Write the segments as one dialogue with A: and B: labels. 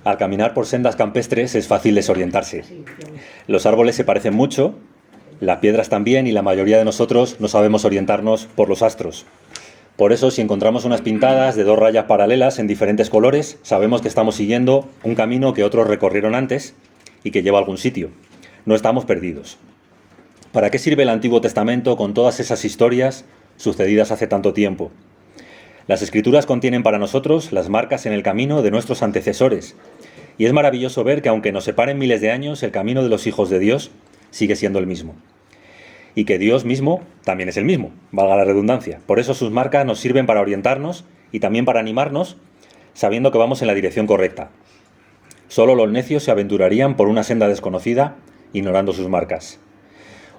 A: Al caminar por sendas campestres es fácil desorientarse. Los árboles se parecen mucho, las piedras también, y la mayoría de nosotros no sabemos orientarnos por los astros. Por eso, si encontramos unas pintadas de 2 rayas paralelas en diferentes colores, sabemos que estamos siguiendo un camino que otros recorrieron antes y que lleva a algún sitio. No estamos perdidos. ¿Para qué sirve el Antiguo Testamento con todas esas historias sucedidas hace tanto tiempo? Las Escrituras contienen para nosotros las marcas en el camino de nuestros antecesores. Y es maravilloso ver que aunque nos separen miles de años, el camino de los hijos de Dios sigue siendo el mismo. Y que Dios mismo también es el mismo, valga la redundancia. Por eso sus marcas nos sirven para orientarnos y también para animarnos, sabiendo que vamos en la dirección correcta. Solo los necios se aventurarían por una senda desconocida, ignorando sus marcas.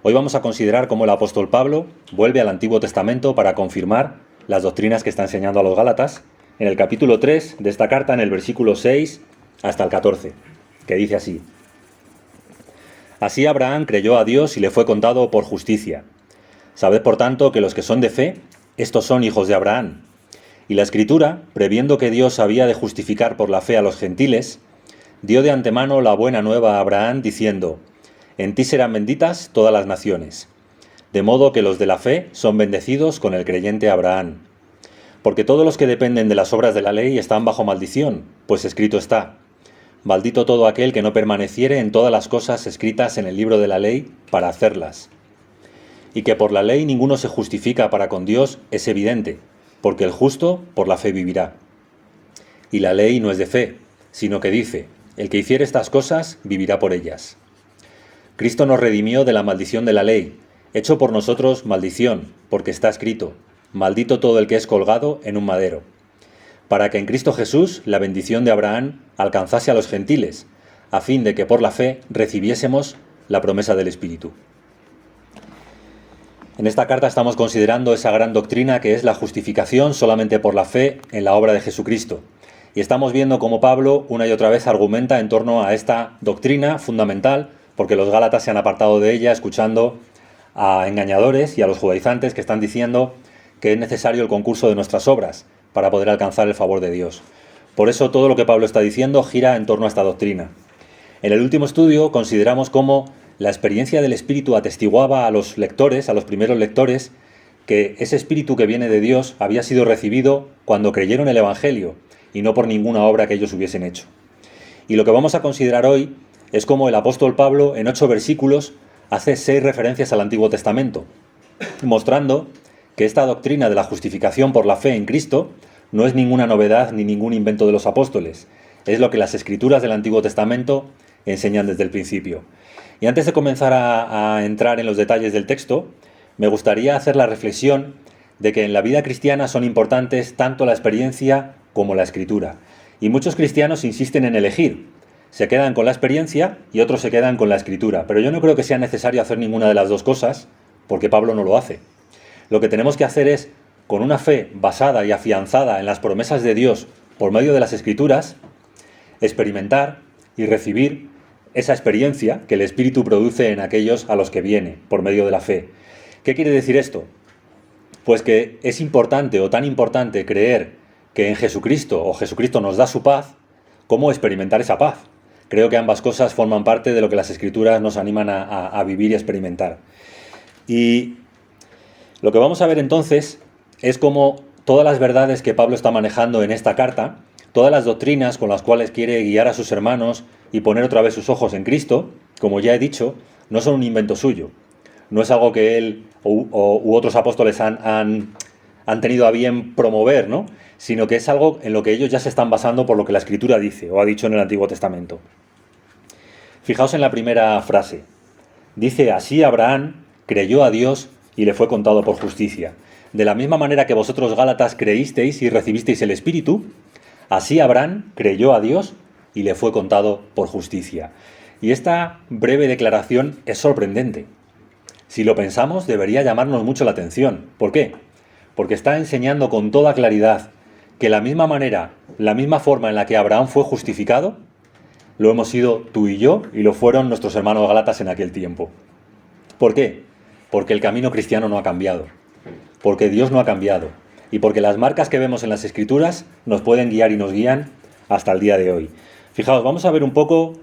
A: Hoy vamos a considerar cómo el apóstol Pablo vuelve al Antiguo Testamento para confirmar las doctrinas que está enseñando a los Gálatas en el capítulo 3 de esta carta, en el versículo 6 hasta el 14, que dice así: Así Abraham creyó a Dios y le fue contado por justicia. Sabed por tanto que los que son de fe, estos son hijos de Abraham. Y la Escritura, previendo que Dios había de justificar por la fe a los gentiles, dio de antemano la buena nueva a Abraham, diciendo: En ti serán benditas todas las naciones. De modo que los de la fe son bendecidos con el creyente Abraham. Porque todos los que dependen de las obras de la ley están bajo maldición, pues escrito está: Maldito todo aquel que no permaneciere en todas las cosas escritas en el libro de la ley para hacerlas. Y que por la ley ninguno se justifica para con Dios es evidente, porque el justo por la fe vivirá. Y la ley no es de fe, sino que dice: El que hiciere estas cosas vivirá por ellas. Cristo nos redimió de la maldición de la ley, hecho por nosotros maldición, porque está escrito: Maldito todo el que es colgado en un madero. Para que en Cristo Jesús la bendición de Abraham alcanzase a los gentiles, a fin de que por la fe recibiésemos la promesa del Espíritu. En esta carta estamos considerando esa gran doctrina que es la justificación solamente por la fe en la obra de Jesucristo. Y estamos viendo cómo Pablo una y otra vez argumenta en torno a esta doctrina fundamental, porque los Gálatas se han apartado de ella escuchando a engañadores y a los judaizantes que están diciendo que es necesario el concurso de nuestras obras para poder alcanzar el favor de Dios. Por eso todo lo que Pablo está diciendo gira en torno a esta doctrina. En el último estudio consideramos cómo la experiencia del Espíritu atestiguaba a los lectores, a los primeros lectores, que ese Espíritu que viene de Dios había sido recibido cuando creyeron el Evangelio y no por ninguna obra que ellos hubiesen hecho. Y lo que vamos a considerar hoy es cómo el apóstol Pablo, en 8 versículos, hace 6 referencias al Antiguo Testamento, mostrando que esta doctrina de la justificación por la fe en Cristo no es ninguna novedad ni ningún invento de los apóstoles. Es lo que las Escrituras del Antiguo Testamento enseñan desde el principio. Y antes de comenzar a entrar en los detalles del texto, me gustaría hacer la reflexión de que en la vida cristiana son importantes tanto la experiencia como la Escritura. Y muchos cristianos insisten en elegir. Se quedan con la experiencia y otros se quedan con la Escritura. Pero yo no creo que sea necesario hacer ninguna de las dos cosas, porque Pablo no lo hace. Lo que tenemos que hacer es, con una fe basada y afianzada en las promesas de Dios por medio de las Escrituras, experimentar y recibir esa experiencia que el Espíritu produce en aquellos a los que viene por medio de la fe. ¿Qué quiere decir esto? Pues que es importante o tan importante creer que en Jesucristo o Jesucristo nos da su paz, como experimentar esa paz. Creo que ambas cosas forman parte de lo que las Escrituras nos animan a vivir y a experimentar. Y lo que vamos a ver entonces es cómo todas las verdades que Pablo está manejando en esta carta, todas las doctrinas con las cuales quiere guiar a sus hermanos y poner otra vez sus ojos en Cristo, como ya he dicho, no son un invento suyo. No es algo que él u otros apóstoles han tenido a bien promover, ¿no? Sino que es algo en lo que ellos ya se están basando por lo que la Escritura dice o ha dicho en el Antiguo Testamento. Fijaos en la primera frase. Dice: Así Abraham creyó a Dios y le fue contado por justicia. De la misma manera que vosotros, Gálatas, creísteis y recibisteis el Espíritu, así Abraham creyó a Dios y le fue contado por justicia. Y esta breve declaración es sorprendente. Si lo pensamos, debería llamarnos mucho la atención. ¿Por qué? Porque está enseñando con toda claridad que la misma manera, la misma forma en la que Abraham fue justificado, lo hemos sido tú y yo, y lo fueron nuestros hermanos Gálatas en aquel tiempo. ¿Por qué? Porque el camino cristiano no ha cambiado, porque Dios no ha cambiado, y porque las marcas que vemos en las Escrituras nos pueden guiar y nos guían hasta el día de hoy. Fijaos, vamos a ver un poco,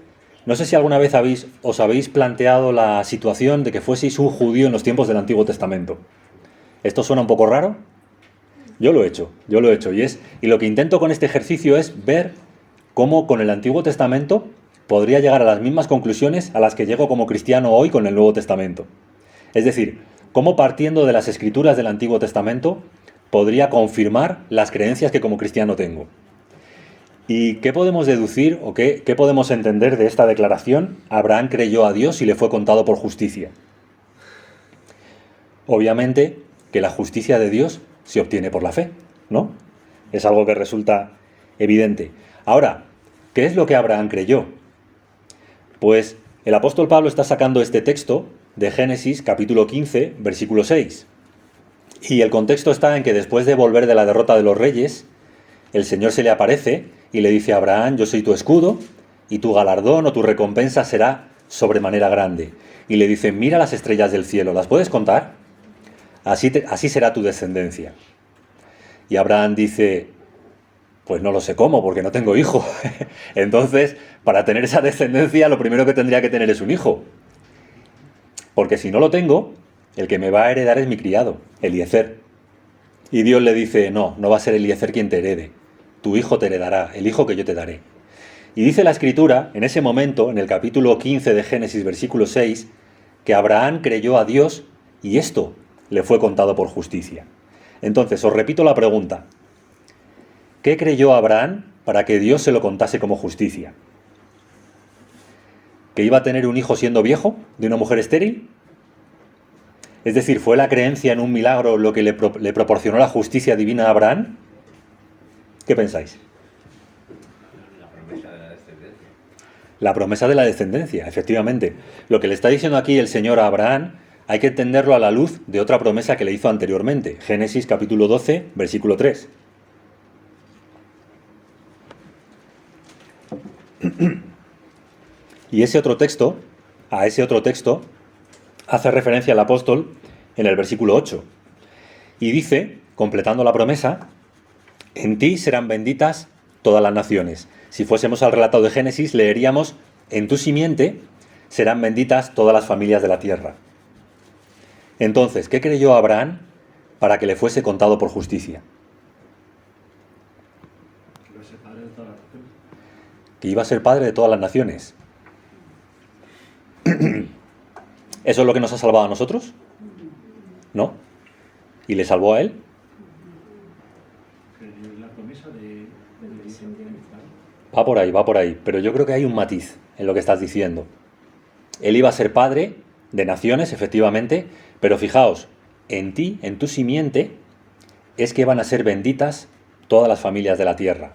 A: no sé si alguna vez os habéis planteado la situación de que fueseis un judío en los tiempos del Antiguo Testamento. ¿Esto suena un poco raro? Yo lo he hecho. Y lo que intento con este ejercicio es ver cómo con el Antiguo Testamento podría llegar a las mismas conclusiones a las que llego como cristiano hoy con el Nuevo Testamento. Es decir, cómo partiendo de las escrituras del Antiguo Testamento podría confirmar las creencias que como cristiano tengo. ¿Y qué podemos deducir o qué podemos entender de esta declaración? Abraham creyó a Dios y le fue contado por justicia. Obviamente que la justicia de Dios se obtiene por la fe, ¿no? Es algo que resulta evidente. Ahora, ¿qué es lo que Abraham creyó? Pues el apóstol Pablo está sacando este texto de Génesis capítulo 15, versículo 6. Y el contexto está en que después de volver de la derrota de los reyes, el Señor se le aparece y le dice a Abraham: yo soy tu escudo y tu galardón o tu recompensa será sobremanera grande. Y le dice: mira las estrellas del cielo, ¿las puedes contar? Así será tu descendencia. Y Abraham dice: pues no lo sé cómo, porque no tengo hijo. Entonces, para tener esa descendencia, lo primero que tendría que tener es un hijo. Porque si no lo tengo, el que me va a heredar es mi criado, Eliezer. Y Dios le dice: no va a ser Eliezer quien te herede. Tu hijo te heredará, el hijo que yo te daré. Y dice la Escritura, en ese momento, en el capítulo 15 de Génesis, versículo 6, que Abraham creyó a Dios y esto le fue contado por justicia. Entonces, os repito la pregunta. ¿Qué creyó Abraham para que Dios se lo contase como justicia? ¿Que iba a tener un hijo siendo viejo, de una mujer estéril? Es decir, ¿fue la creencia en un milagro lo que le proporcionó la justicia divina a Abraham? ¿Qué pensáis?
B: La promesa de la descendencia.
A: La promesa de la descendencia, efectivamente. Lo que le está diciendo aquí el Señor a Abraham hay que entenderlo a la luz de otra promesa que le hizo anteriormente. Génesis capítulo 12, versículo 3. Y a ese otro texto, hace referencia el apóstol en el versículo 8. Y dice, completando la promesa: en ti serán benditas todas las naciones. Si fuésemos al relato de Génesis, leeríamos: en tu simiente serán benditas todas las familias de la tierra. Entonces, ¿qué creyó Abraham para que le fuese contado por justicia? Que iba a ser padre de todas las naciones. ¿Eso es lo que nos ha salvado a nosotros? ¿No? ¿Y le salvó a él?
C: La promesa de
A: Va por ahí. Pero yo creo que hay un matiz en lo que estás diciendo. Él iba a ser padre de naciones, efectivamente, pero fijaos, en ti, en tu simiente, es que van a ser benditas todas las familias de la tierra.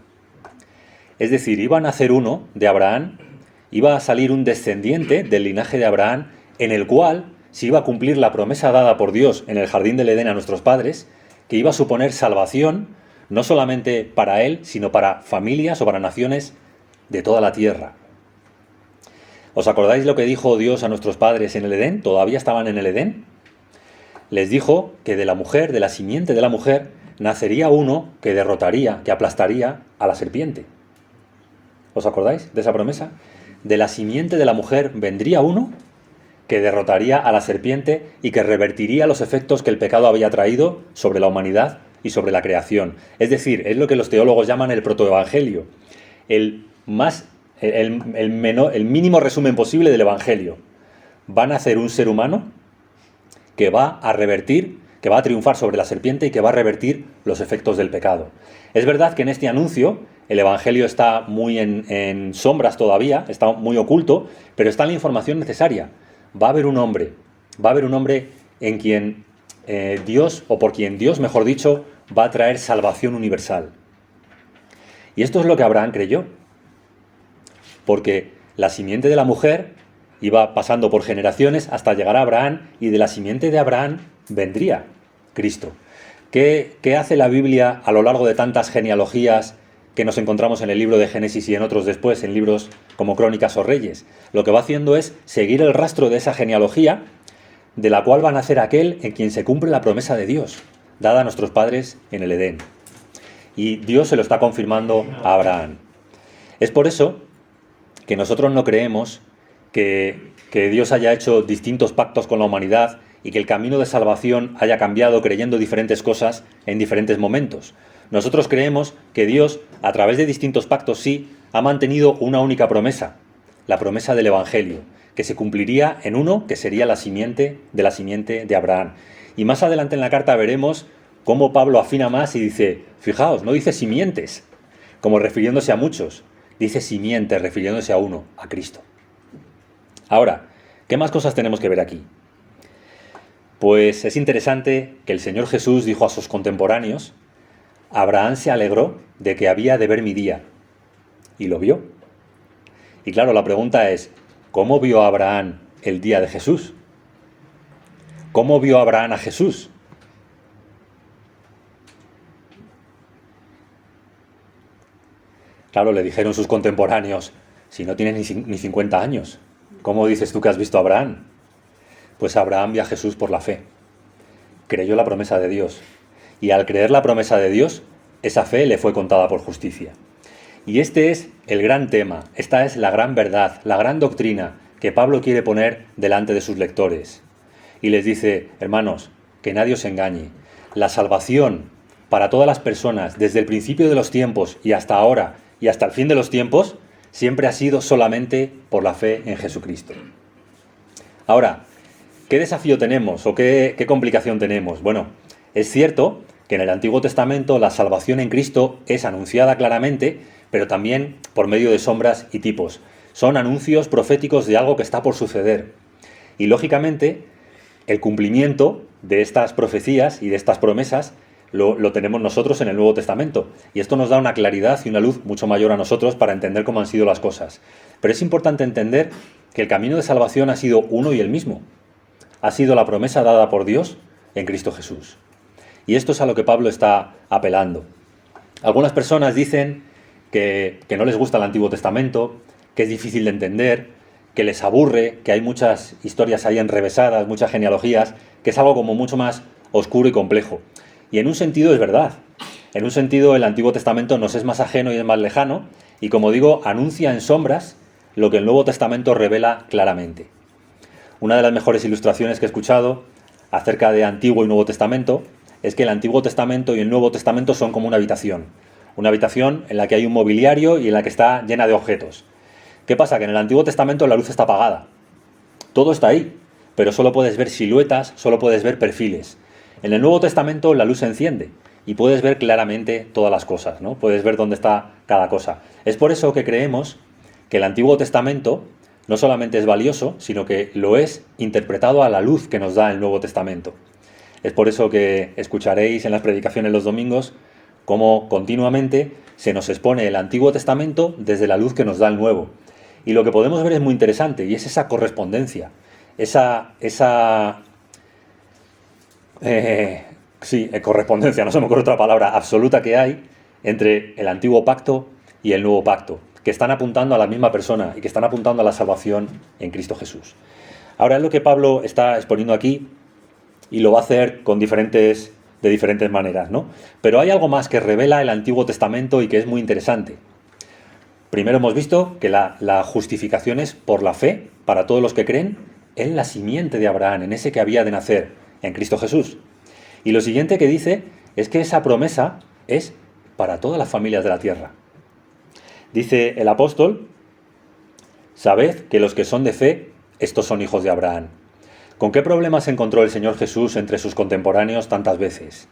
A: Es decir, iba a nacer uno de Abraham, iba a salir un descendiente del linaje de Abraham, en el cual se iba a cumplir la promesa dada por Dios en el jardín del Edén a nuestros padres, que iba a suponer salvación, no solamente para él, sino para familias o para naciones de toda la tierra. ¿Os acordáis lo que dijo Dios a nuestros padres en el Edén? ¿Todavía estaban en el Edén? Les dijo que de la mujer, de la simiente de la mujer, nacería uno que derrotaría, que aplastaría a la serpiente. ¿Os acordáis de esa promesa? De la simiente de la mujer vendría uno que derrotaría a la serpiente y que revertiría los efectos que el pecado había traído sobre la humanidad y sobre la creación. Es decir, es lo que los teólogos llaman el protoevangelio. El mínimo resumen posible del evangelio. Va a nacer un ser humano que va a revertir, que va a triunfar sobre la serpiente y que va a revertir los efectos del pecado. Es verdad que en este anuncio el evangelio está muy en sombras todavía, está muy oculto, pero está la información necesaria. Va a haber un hombre en quien Dios, o por quien Dios, mejor dicho, va a traer salvación universal. Y esto es lo que Abraham creyó, porque la simiente de la mujer iba pasando por generaciones hasta llegar a Abraham, y de la simiente de Abraham vendría Cristo. ¿Qué hace la Biblia a lo largo de tantas genealogías que nos encontramos en el libro de Génesis y en otros después, en libros como Crónicas o Reyes? Lo que va haciendo es seguir el rastro de esa genealogía, de la cual va a nacer aquel en quien se cumple la promesa de Dios, dada a nuestros padres en el Edén. Y Dios se lo está confirmando a Abraham. Es por eso que nosotros no creemos que Dios haya hecho distintos pactos con la humanidad y que el camino de salvación haya cambiado creyendo diferentes cosas en diferentes momentos. Nosotros creemos que Dios, a través de distintos pactos, sí, ha mantenido una única promesa, la promesa del Evangelio, que se cumpliría en uno que sería la simiente de Abraham. Y más adelante en la carta veremos cómo Pablo afina más y dice, fijaos, no dice simientes, como refiriéndose a muchos, dice simientes, refiriéndose a uno, a Cristo. Ahora, ¿qué más cosas tenemos que ver aquí? Pues es interesante que el Señor Jesús dijo a sus contemporáneos, Abraham se alegró de que había de ver mi día, y lo vio. Y claro, la pregunta es, ¿cómo vio Abraham el día de Jesús? ¿Cómo vio Abraham a Jesús? Claro, le dijeron sus contemporáneos, si no tienes ni 50 años, ¿cómo dices tú que has visto a Abraham? Pues Abraham vio a Jesús por la fe. Creyó la promesa de Dios. Y al creer la promesa de Dios, esa fe le fue contada por justicia. Y este es el gran tema, esta es la gran verdad, la gran doctrina que Pablo quiere poner delante de sus lectores. Y les dice, hermanos, que nadie os engañe. La salvación para todas las personas, desde el principio de los tiempos y hasta ahora y hasta el fin de los tiempos, siempre ha sido solamente por la fe en Jesucristo. Ahora, ¿qué desafío tenemos o qué complicación tenemos? Bueno, es cierto que en el Antiguo Testamento la salvación en Cristo es anunciada claramente, pero también por medio de sombras y tipos. Son anuncios proféticos de algo que está por suceder. Y lógicamente, el cumplimiento de estas profecías y de estas promesas lo tenemos nosotros en el Nuevo Testamento. Y esto nos da una claridad y una luz mucho mayor a nosotros para entender cómo han sido las cosas. Pero es importante entender que el camino de salvación ha sido uno y el mismo. Ha sido la promesa dada por Dios en Cristo Jesús. Y esto es a lo que Pablo está apelando. Algunas personas dicen que no les gusta el Antiguo Testamento, que es difícil de entender, que les aburre, que hay muchas historias ahí enrevesadas, muchas genealogías, que es algo como mucho más oscuro y complejo. Y en un sentido es verdad. En un sentido el Antiguo Testamento nos es más ajeno y es más lejano, y como digo, anuncia en sombras lo que el Nuevo Testamento revela claramente. Una de las mejores ilustraciones que he escuchado acerca de Antiguo y Nuevo Testamento es que el Antiguo Testamento y el Nuevo Testamento son como una habitación en la que hay un mobiliario y en la que está llena de objetos. ¿Qué pasa? Que en el Antiguo Testamento la luz está apagada. Todo está ahí, pero solo puedes ver siluetas, solo puedes ver perfiles. En el Nuevo Testamento la luz se enciende y puedes ver claramente todas las cosas, ¿no? Puedes ver dónde está cada cosa. Es por eso que creemos que el Antiguo Testamento no solamente es valioso, sino que lo es interpretado a la luz que nos da el Nuevo Testamento. Es por eso que escucharéis en las predicaciones los domingos cómo continuamente se nos expone el Antiguo Testamento desde la luz que nos da el Nuevo. Y lo que podemos ver es muy interesante, y es esa correspondencia, correspondencia, no se me ocurre otra palabra, absoluta que hay entre el Antiguo Pacto y el Nuevo Pacto, que están apuntando a la misma persona y que están apuntando a la salvación en Cristo Jesús. Ahora es lo que Pablo está exponiendo aquí, y lo va a hacer de diferentes maneras, ¿no? Pero hay algo más que revela el Antiguo Testamento y que es muy interesante. Primero hemos visto que la justificación es por la fe, para todos los que creen, en la simiente de Abraham, en ese que había de nacer, en Cristo Jesús. Y lo siguiente que dice es que esa promesa es para todas las familias de la tierra. Dice el apóstol, sabed que los que son de fe, estos son hijos de Abraham. ¿Con qué problemas se encontró el Señor Jesús entre sus contemporáneos tantas veces?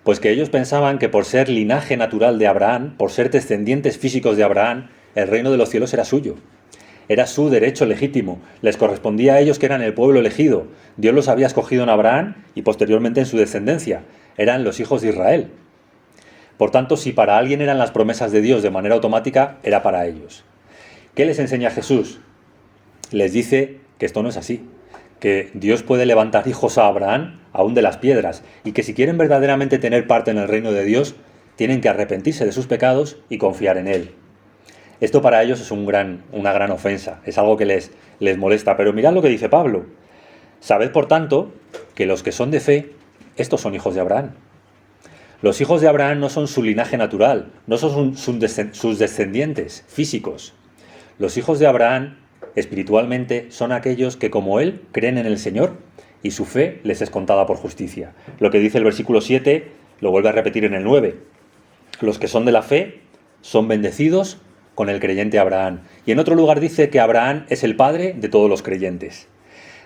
A: Pues que ellos pensaban que por ser linaje natural de Abraham, por ser descendientes físicos de Abraham, el reino de los cielos era suyo. Era su derecho legítimo. Les correspondía a ellos que eran el pueblo elegido. Dios los había escogido en Abraham y posteriormente en su descendencia. Eran los hijos de Israel. Por tanto, si para alguien eran las promesas de Dios de manera automática, era para ellos. ¿Qué les enseña Jesús? Les dice que esto no es así. Que Dios puede levantar hijos a Abraham aún de las piedras y que si quieren verdaderamente tener parte en el reino de Dios, tienen que arrepentirse de sus pecados y confiar en Él. Esto para ellos es una gran ofensa, es algo que les molesta. Pero mirad lo que dice Pablo. Sabed, por tanto, que los que son de fe, estos son hijos de Abraham. Los hijos de Abraham no son su linaje natural, no son sus descendientes físicos. Los hijos de Abraham, espiritualmente, son aquellos que, como él, creen en el Señor y su fe les es contada por justicia. Lo que dice el versículo 7 lo vuelve a repetir en el 9. Los que son de la fe son bendecidos con el creyente Abraham. Y en otro lugar dice que Abraham es el padre de todos los creyentes.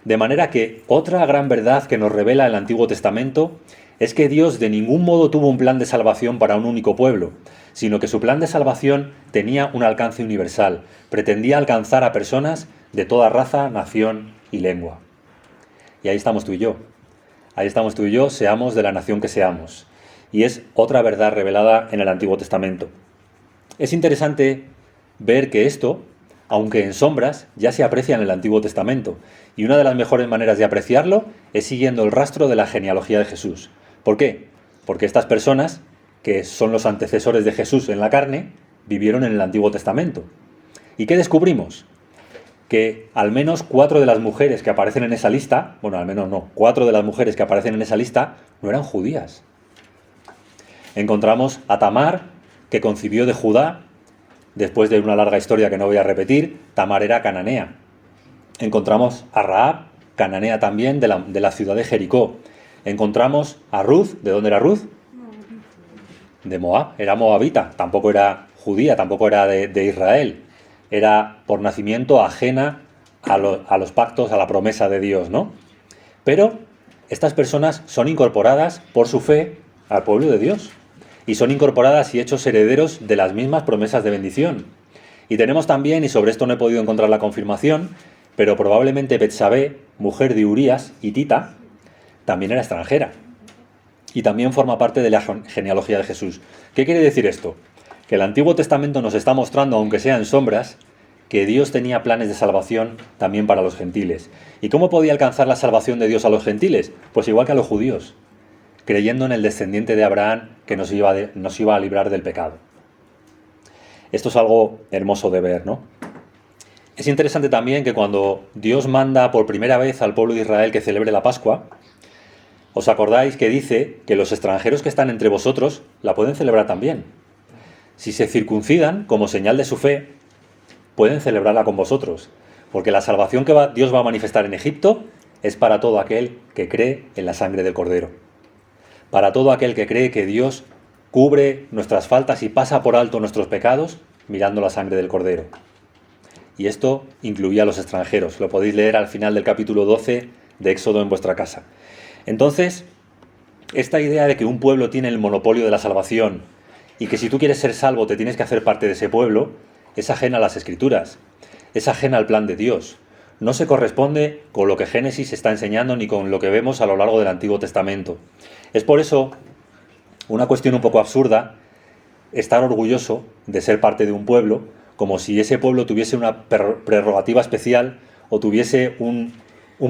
A: De manera que otra gran verdad que nos revela el Antiguo Testamento es que Dios de ningún modo tuvo un plan de salvación para un único pueblo, sino que su plan de salvación tenía un alcance universal, pretendía alcanzar a personas de toda raza, nación y lengua. Y ahí estamos tú y yo. Ahí estamos tú y yo, seamos de la nación que seamos. Y es otra verdad revelada en el Antiguo Testamento. Es interesante ver que esto, aunque en sombras, ya se aprecia en el Antiguo Testamento. Y una de las mejores maneras de apreciarlo es siguiendo el rastro de la genealogía de Jesús. ¿Por qué? Porque estas personas, que son los antecesores de Jesús en la carne, vivieron en el Antiguo Testamento. ¿Y qué descubrimos? Que al menos 4 de las mujeres que aparecen en esa lista, bueno, al menos no, 4 de las mujeres que aparecen en esa lista no eran judías. Encontramos a Tamar, que concibió de Judá, después de una larga historia que no voy a repetir. Tamar era cananea. Encontramos a Rahab, cananea también, de la ciudad de Jericó. Encontramos a Ruth. ¿De dónde era Ruth? De Moab, era moabita, tampoco era judía, tampoco era de Israel. Era por nacimiento ajena a los pactos, a la promesa de Dios, ¿no? Pero estas personas son incorporadas por su fe al pueblo de Dios. Y son incorporadas y hechos herederos de las mismas promesas de bendición. Y tenemos también, y sobre esto no he podido encontrar la confirmación, pero probablemente Betsabé, mujer de Urías, hitita, también era extranjera. Y también forma parte de la genealogía de Jesús. ¿Qué quiere decir esto? Que el Antiguo Testamento nos está mostrando, aunque sea en sombras, que Dios tenía planes de salvación también para los gentiles. ¿Y cómo podía alcanzar la salvación de Dios a los gentiles? Pues igual que a los judíos, creyendo en el descendiente de Abraham que nos iba a librar del pecado. Esto es algo hermoso de ver, ¿no? Es interesante también que cuando Dios manda por primera vez al pueblo de Israel que celebre la Pascua, ¿os acordáis que dice que los extranjeros que están entre vosotros la pueden celebrar también? Si se circuncidan como señal de su fe, pueden celebrarla con vosotros, porque la salvación que Dios va a manifestar en Egipto es para todo aquel que cree en la sangre del Cordero. Para todo aquel que cree que Dios cubre nuestras faltas y pasa por alto nuestros pecados mirando la sangre del Cordero. Y esto incluía a los extranjeros. Lo podéis leer al final del capítulo 12 de Éxodo en vuestra casa. Entonces, esta idea de que un pueblo tiene el monopolio de la salvación y que si tú quieres ser salvo te tienes que hacer parte de ese pueblo, es ajena a las Escrituras, es ajena al plan de Dios. No se corresponde con lo que Génesis está enseñando ni con lo que vemos a lo largo del Antiguo Testamento. Es por eso una cuestión un poco absurda estar orgulloso de ser parte de un pueblo, como si ese pueblo tuviese una prerrogativa especial o tuviese un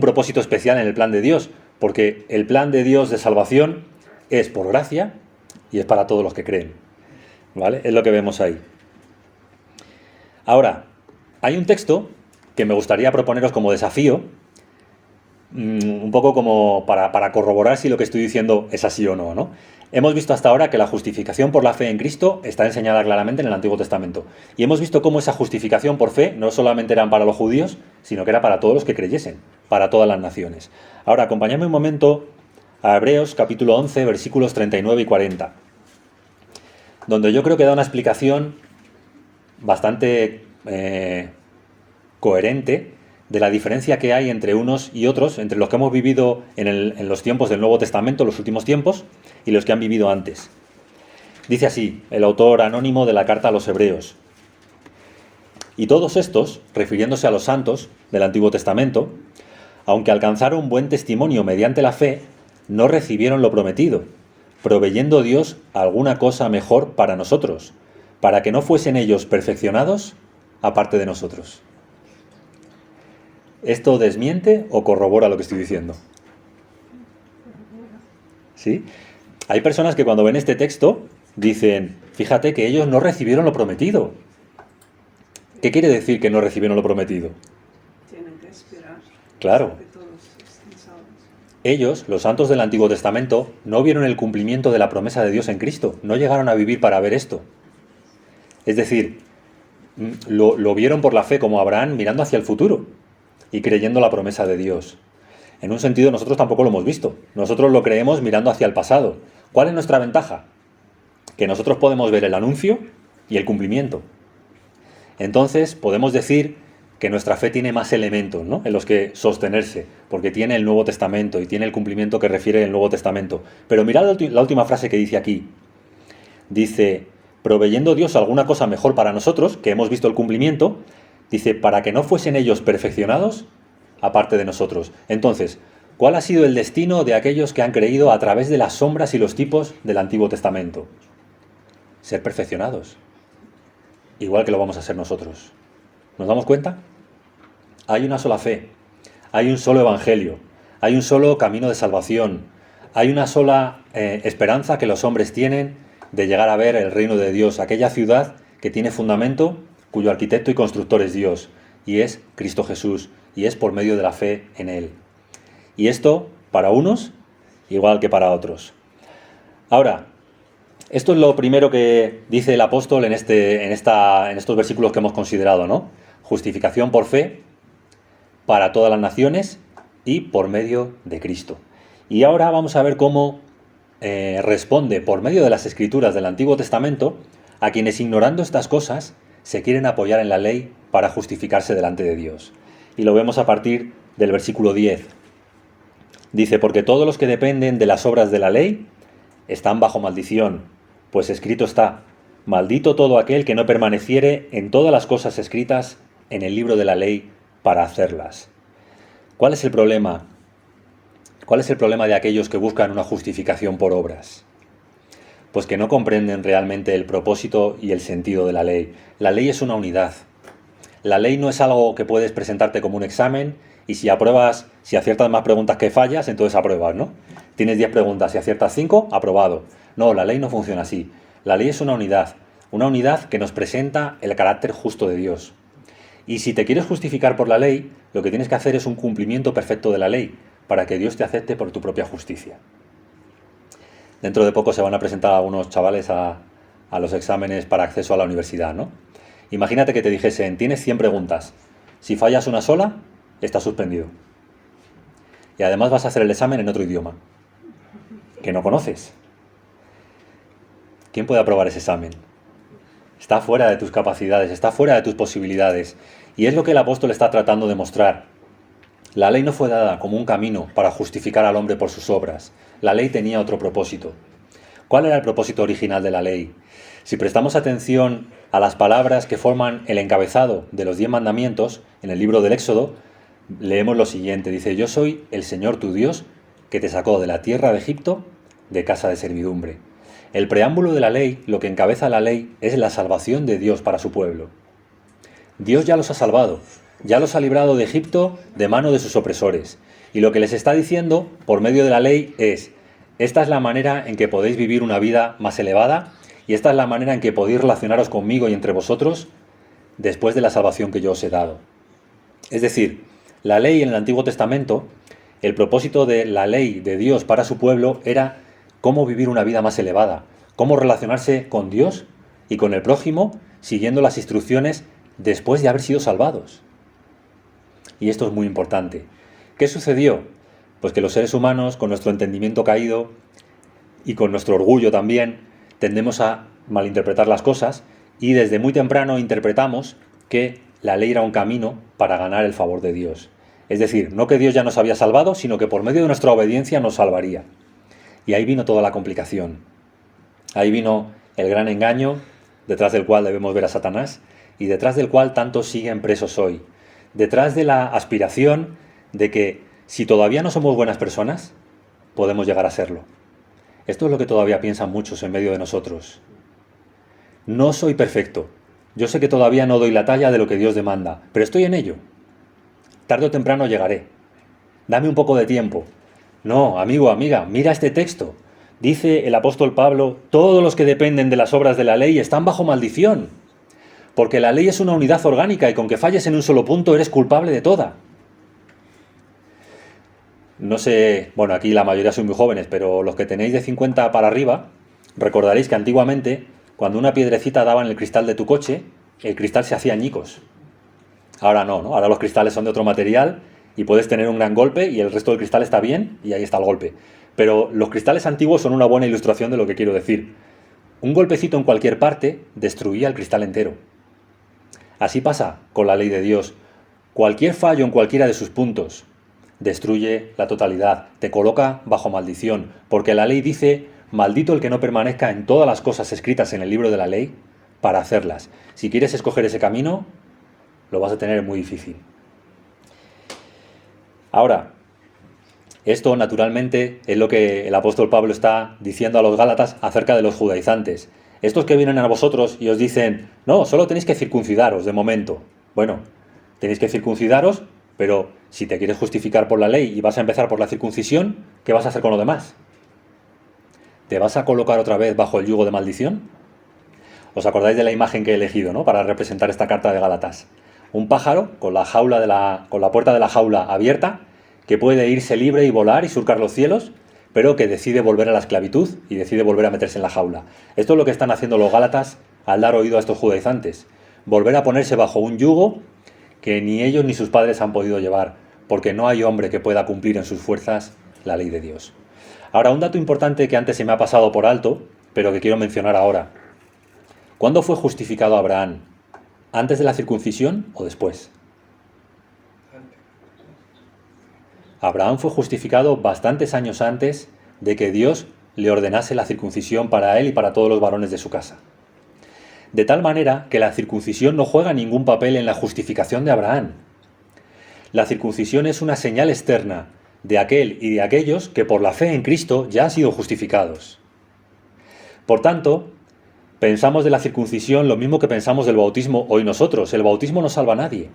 A: propósito especial en el plan de Dios, porque el plan de Dios de salvación es por gracia y es para todos los que creen. ¿Vale? Es lo que vemos ahí. Ahora, hay un texto que me gustaría proponeros como desafío, un poco como para corroborar si lo que estoy diciendo es así o no, ¿no? Hemos visto hasta ahora que la justificación por la fe en Cristo está enseñada claramente en el Antiguo Testamento. Y hemos visto cómo esa justificación por fe no solamente era para los judíos, sino que era para todos los que creyesen, para todas las naciones. Ahora, acompáñame un momento a Hebreos capítulo 11, versículos 39 y 40, donde yo creo que da una explicación bastante coherente de la diferencia que hay entre unos y otros, entre los que hemos vivido en los tiempos del Nuevo Testamento, los últimos tiempos, y los que han vivido antes. Dice así el autor anónimo de la carta a los Hebreos: y todos estos, refiriéndose a los santos del Antiguo Testamento, aunque alcanzaron buen testimonio mediante la fe, no recibieron lo prometido, proveyendo Dios alguna cosa mejor para nosotros, para que no fuesen ellos perfeccionados aparte de nosotros. ¿Esto desmiente o corrobora lo que estoy diciendo? ¿Sí? Hay personas que cuando ven este texto dicen, fíjate que ellos no recibieron lo prometido. ¿Qué quiere decir que no recibieron lo prometido?
C: Tienen que esperar.
A: Claro.
C: Que todos estén salvos.
A: Ellos, los santos del Antiguo Testamento, no vieron el cumplimiento de la promesa de Dios en Cristo. No llegaron a vivir para ver esto. Es decir, lo vieron por la fe como Abraham mirando hacia el futuro y creyendo la promesa de Dios. En un sentido nosotros tampoco lo hemos visto. Nosotros lo creemos mirando hacia el pasado. ¿Cuál es nuestra ventaja? Que nosotros podemos ver el anuncio y el cumplimiento. Entonces podemos decir que nuestra fe tiene más elementos, ¿no?, en los que sostenerse, porque tiene el Nuevo Testamento y tiene el cumplimiento que refiere el Nuevo Testamento. Pero mirad la última frase que dice aquí. Dice, proveyendo Dios alguna cosa mejor para nosotros, que hemos visto el cumplimiento, dice, para que no fuesen ellos perfeccionados, aparte de nosotros. Entonces, ¿cuál ha sido el destino de aquellos que han creído a través de las sombras y los tipos del Antiguo Testamento? Ser perfeccionados. Igual que lo vamos a hacer nosotros. ¿Nos damos cuenta? Hay una sola fe, hay un solo evangelio, hay un solo camino de salvación, hay una sola esperanza que los hombres tienen de llegar a ver el reino de Dios, aquella ciudad que tiene fundamento, cuyo arquitecto y constructor es Dios, y es Cristo Jesús, y es por medio de la fe en Él. Y esto para unos, igual que para otros. Ahora, esto es lo primero que dice el apóstol en estos versículos que hemos considerado, ¿no? Justificación por fe para todas las naciones y por medio de Cristo. Y ahora vamos a ver cómo responde por medio de las Escrituras del Antiguo Testamento a quienes, ignorando estas cosas, se quieren apoyar en la ley para justificarse delante de Dios. Y lo vemos a partir del versículo 10. Dice, porque todos los que dependen de las obras de la ley están bajo maldición, pues escrito está, maldito todo aquel que no permaneciere en todas las cosas escritas en el libro de la ley para hacerlas. ¿Cuál es el problema? ¿Cuál es el problema de aquellos que buscan una justificación por obras? Pues que no comprenden realmente el propósito y el sentido de la ley. La ley es una unidad. La ley no es algo que puedes presentarte como un examen y si apruebas, si aciertas más preguntas que fallas, entonces apruebas, ¿no? Tienes 10 preguntas, si aciertas 5, aprobado. No, la ley no funciona así. La ley es una unidad que nos presenta el carácter justo de Dios. Y si te quieres justificar por la ley, lo que tienes que hacer es un cumplimiento perfecto de la ley, para que Dios te acepte por tu propia justicia. Dentro de poco se van a presentar algunos chavales a los exámenes para acceso a la universidad, ¿no? Imagínate que te dijesen, tienes 100 preguntas. Si fallas una sola, estás suspendido. Y además vas a hacer el examen en otro idioma, que no conoces. ¿Quién puede aprobar ese examen? Está fuera de tus capacidades, está fuera de tus posibilidades. Y es lo que el apóstol está tratando de mostrar. La ley no fue dada como un camino para justificar al hombre por sus obras. La ley tenía otro propósito. ¿Cuál era el propósito original de la ley? Si prestamos atención a las palabras que forman el encabezado de los 10 mandamientos, en el libro del Éxodo, leemos lo siguiente. Dice, yo soy el Señor tu Dios, que te sacó de la tierra de Egipto, de casa de servidumbre. El preámbulo de la ley, lo que encabeza la ley, es la salvación de Dios para su pueblo. Dios ya los ha salvado, ya los ha librado de Egipto de mano de sus opresores. Y lo que les está diciendo, por medio de la ley, es, esta es la manera en que podéis vivir una vida más elevada, y esta es la manera en que podéis relacionaros conmigo y entre vosotros después de la salvación que yo os he dado. Es decir, la ley en el Antiguo Testamento, el propósito de la ley de Dios para su pueblo era cómo vivir una vida más elevada, cómo relacionarse con Dios y con el prójimo siguiendo las instrucciones después de haber sido salvados. Y esto es muy importante. ¿Qué sucedió? Pues que los seres humanos, con nuestro entendimiento caído y con nuestro orgullo también, tendemos a malinterpretar las cosas y desde muy temprano interpretamos que la ley era un camino para ganar el favor de Dios. Es decir, no que Dios ya nos había salvado, sino que por medio de nuestra obediencia nos salvaría. Y ahí vino toda la complicación. Ahí vino el gran engaño, detrás del cual debemos ver a Satanás, y detrás del cual tantos siguen presos hoy. Detrás de la aspiración de que si todavía no somos buenas personas, podemos llegar a serlo. Esto es lo que todavía piensan muchos en medio de nosotros. No soy perfecto. Yo sé que todavía no doy la talla de lo que Dios demanda, pero estoy en ello. Tarde o temprano llegaré. Dame un poco de tiempo. No, amigo, amiga, mira este texto. Dice el apóstol Pablo, todos los que dependen de las obras de la ley están bajo maldición. Porque la ley es una unidad orgánica y con que falles en un solo punto eres culpable de toda. No sé, bueno, aquí la mayoría son muy jóvenes, pero los que tenéis de 50 para arriba, recordaréis que antiguamente, cuando una piedrecita daba en el cristal de tu coche, el cristal se hacía añicos. Ahora no, ¿no? Ahora los cristales son de otro material y puedes tener un gran golpe y el resto del cristal está bien y ahí está el golpe. Pero los cristales antiguos son una buena ilustración de lo que quiero decir. Un golpecito en cualquier parte destruía el cristal entero. Así pasa con la ley de Dios. Cualquier fallo en cualquiera de sus puntos destruye la totalidad, te coloca bajo maldición, porque la ley dice, maldito el que no permanezca en todas las cosas escritas en el libro de la ley para hacerlas. Si quieres escoger ese camino, lo vas a tener muy difícil. Ahora, esto naturalmente es lo que el apóstol Pablo está diciendo a los Gálatas acerca de los judaizantes. Estos que vienen a vosotros y os dicen, no, solo tenéis que circuncidaros de momento. Bueno, tenéis que circuncidaros, pero si te quieres justificar por la ley y vas a empezar por la circuncisión, ¿qué vas a hacer con lo demás? ¿Te vas a colocar otra vez bajo el yugo de maldición? ¿Os acordáis de la imagen que he elegido, ¿no?, para representar esta carta de Gálatas? Un pájaro con la puerta de la jaula abierta, que puede irse libre y volar y surcar los cielos, pero que decide volver a la esclavitud y decide volver a meterse en la jaula. Esto es lo que están haciendo los Gálatas al dar oído a estos judaizantes. Volver a ponerse bajo un yugo que ni ellos ni sus padres han podido llevar, porque no hay hombre que pueda cumplir en sus fuerzas la ley de Dios. Ahora, un dato importante que antes se me ha pasado por alto, pero que quiero mencionar ahora. ¿Cuándo fue justificado Abraham? ¿Antes de la circuncisión o después? Abraham fue justificado bastantes años antes de que Dios le ordenase la circuncisión para él y para todos los varones de su casa. De tal manera que la circuncisión no juega ningún papel en la justificación de Abraham. La circuncisión es una señal externa de aquel y de aquellos que por la fe en Cristo ya han sido justificados. Por tanto, pensamos de la circuncisión lo mismo que pensamos del bautismo hoy nosotros. El bautismo no salva a nadie.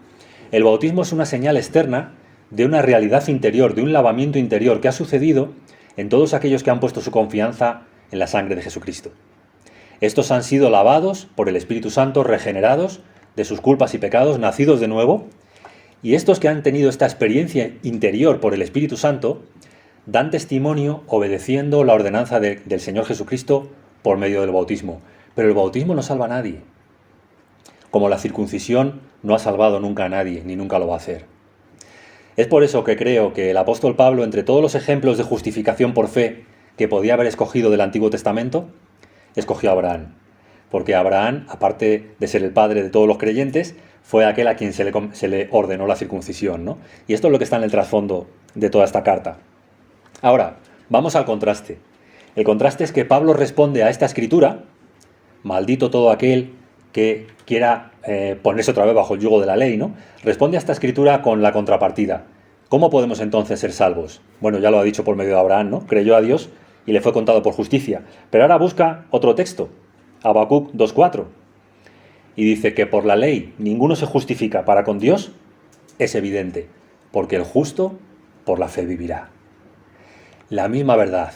A: El bautismo es una señal externa de una realidad interior, de un lavamiento interior que ha sucedido en todos aquellos que han puesto su confianza en la sangre de Jesucristo. Estos han sido lavados por el Espíritu Santo, regenerados de sus culpas y pecados, nacidos de nuevo, y estos que han tenido esta experiencia interior por el Espíritu Santo dan testimonio obedeciendo la ordenanza del Señor Jesucristo por medio del bautismo. Pero el bautismo no salva a nadie, como la circuncisión no ha salvado nunca a nadie, ni nunca lo va a hacer. Es por eso que creo que el apóstol Pablo, entre todos los ejemplos de justificación por fe que podía haber escogido del Antiguo Testamento, escogió a Abraham. Porque Abraham, aparte de ser el padre de todos los creyentes, fue aquel a quien se le ordenó la circuncisión, ¿no? Y esto es lo que está en el trasfondo de toda esta carta. Ahora, vamos al contraste. El contraste es que Pablo responde a esta escritura, maldito todo aquel que quiera ponerse otra vez bajo el yugo de la ley, ¿no? Responde a esta escritura con la contrapartida. ¿Cómo podemos entonces ser salvos? Bueno, ya lo ha dicho por medio de Abraham, ¿no? Creyó a Dios y le fue contado por justicia. Pero ahora busca otro texto, Habacuc 2:4. Y dice que por la ley ninguno se justifica para con Dios, es evidente, porque el justo por la fe vivirá. La misma verdad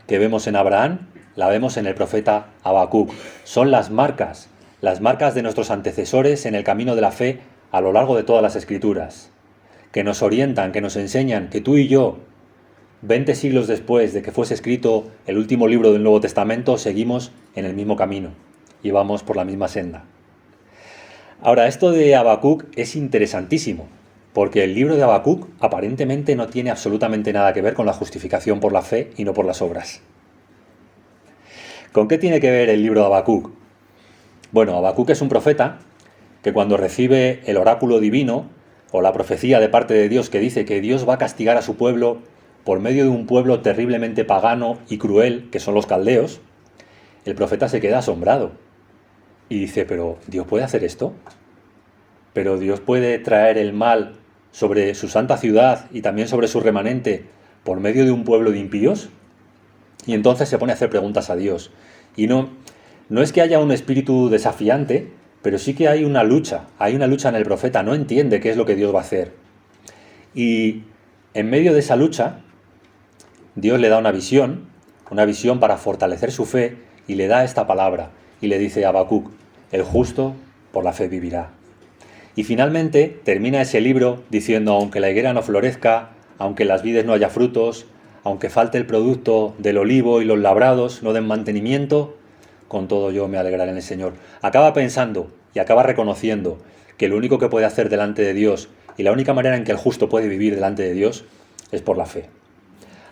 A: que vemos en Abraham, la vemos en el profeta Habacuc. Son las marcas de nuestros antecesores en el camino de la fe a lo largo de todas las Escrituras, que nos orientan, que nos enseñan que tú y yo, 20 siglos después de que fuese escrito el último libro del Nuevo Testamento, seguimos en el mismo camino y vamos por la misma senda. Ahora, esto de Habacuc es interesantísimo, porque el libro de Habacuc aparentemente no tiene absolutamente nada que ver con la justificación por la fe y no por las obras. ¿Con qué tiene que ver el libro de Habacuc? Bueno, Habacuc es un profeta que cuando recibe el oráculo divino o la profecía de parte de Dios que dice que Dios va a castigar a su pueblo por medio de un pueblo terriblemente pagano y cruel, que son los caldeos, el profeta se queda asombrado y dice, ¿pero Dios puede hacer esto? ¿Pero Dios puede traer el mal sobre su santa ciudad y también sobre su remanente por medio de un pueblo de impíos? Y entonces se pone a hacer preguntas a Dios. Y no es que haya un espíritu desafiante, pero sí que hay una lucha en el profeta, no entiende qué es lo que Dios va a hacer. Y en medio de esa lucha, Dios le da una visión para fortalecer su fe, y le da esta palabra, y le dice a Habacuc, el justo por la fe vivirá. Y finalmente termina ese libro diciendo, aunque la higuera no florezca, aunque en las vides no haya frutos, aunque falte el producto del olivo y los labrados no den mantenimiento, con todo yo me alegraré en el Señor. Acaba pensando y acaba reconociendo que lo único que puede hacer delante de Dios y la única manera en que el justo puede vivir delante de Dios es por la fe.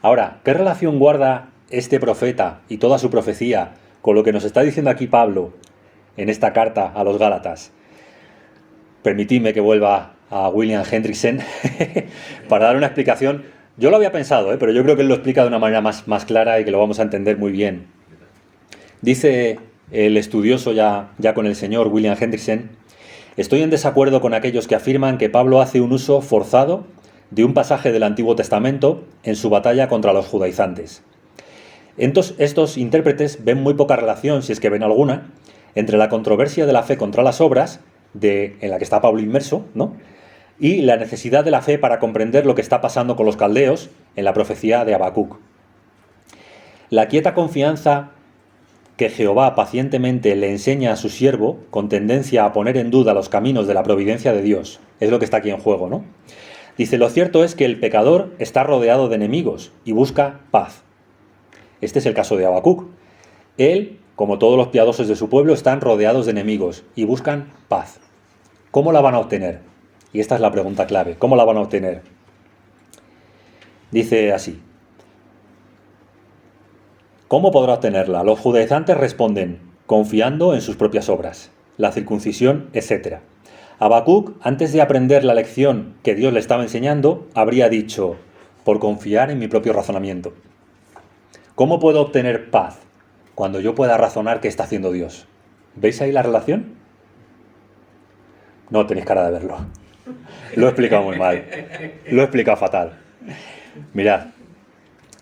A: Ahora, ¿qué relación guarda este profeta y toda su profecía con lo que nos está diciendo aquí Pablo en esta carta a los Gálatas? Permitidme que vuelva a William Hendriksen para dar una explicación. Yo lo había pensado, pero yo creo que él lo explica de una manera más clara y que lo vamos a entender muy bien. Dice el estudioso ya con el Señor, William Hendriksen: estoy en desacuerdo con aquellos que afirman que Pablo hace un uso forzado de un pasaje del Antiguo Testamento en su batalla contra los judaizantes. Entonces, estos intérpretes ven muy poca relación, si es que ven alguna, entre la controversia de la fe contra las obras, en la que está Pablo inmerso, ¿no?, y la necesidad de la fe para comprender lo que está pasando con los caldeos en la profecía de Habacuc. La quieta confianza que Jehová pacientemente le enseña a su siervo, con tendencia a poner en duda los caminos de la providencia de Dios, es lo que está aquí en juego, ¿no? Dice: lo cierto es que el pecador está rodeado de enemigos y busca paz. Este es el caso de Habacuc. Él, como todos los piadosos de su pueblo, están rodeados de enemigos y buscan paz. ¿Cómo la van a obtener? Y esta es la pregunta clave. ¿Cómo la van a obtener? Dice así: ¿cómo podrá obtenerla? Los judaizantes responden: confiando en sus propias obras, la circuncisión, etc. Habacuc, antes de aprender la lección que Dios le estaba enseñando, habría dicho: por confiar en mi propio razonamiento. ¿Cómo puedo obtener paz cuando yo pueda razonar qué está haciendo Dios? ¿Veis ahí la relación? No tenéis cara de verlo. Lo he explicado muy mal. Lo he explicado fatal. Mirad,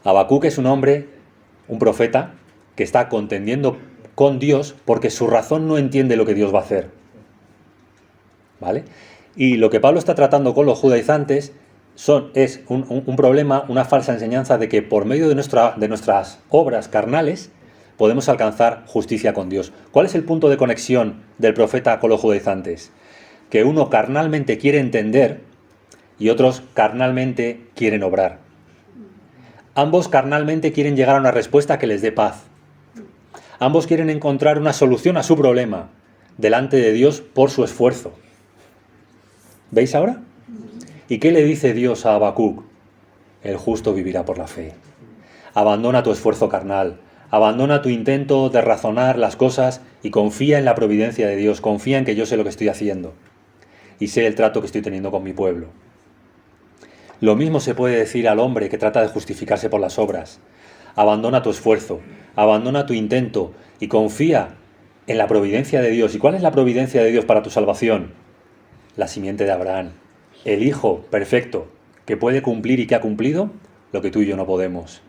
A: Habacuc es un hombre, un profeta, que está contendiendo con Dios porque su razón no entiende lo que Dios va a hacer. ¿Vale? Y lo que Pablo está tratando con los judaizantes es un problema, una falsa enseñanza de que por medio de nuestras obras carnales podemos alcanzar justicia con Dios. ¿Cuál es el punto de conexión del profeta con los judaizantes? Que uno carnalmente quiere entender y otros carnalmente quieren obrar. Ambos carnalmente quieren llegar a una respuesta que les dé paz. Ambos quieren encontrar una solución a su problema delante de Dios por su esfuerzo. ¿Veis ahora? ¿Y qué le dice Dios a Habacuc? El justo vivirá por la fe. Abandona tu esfuerzo carnal, abandona tu intento de razonar las cosas y confía en la providencia de Dios, confía en que yo sé lo que estoy haciendo y sé el trato que estoy teniendo con mi pueblo. Lo mismo se puede decir al hombre que trata de justificarse por las obras. Abandona tu esfuerzo, abandona tu intento y confía en la providencia de Dios. ¿Y cuál es la providencia de Dios para tu salvación? La simiente de Abraham, el hijo perfecto que puede cumplir y que ha cumplido lo que tú y yo no podemos.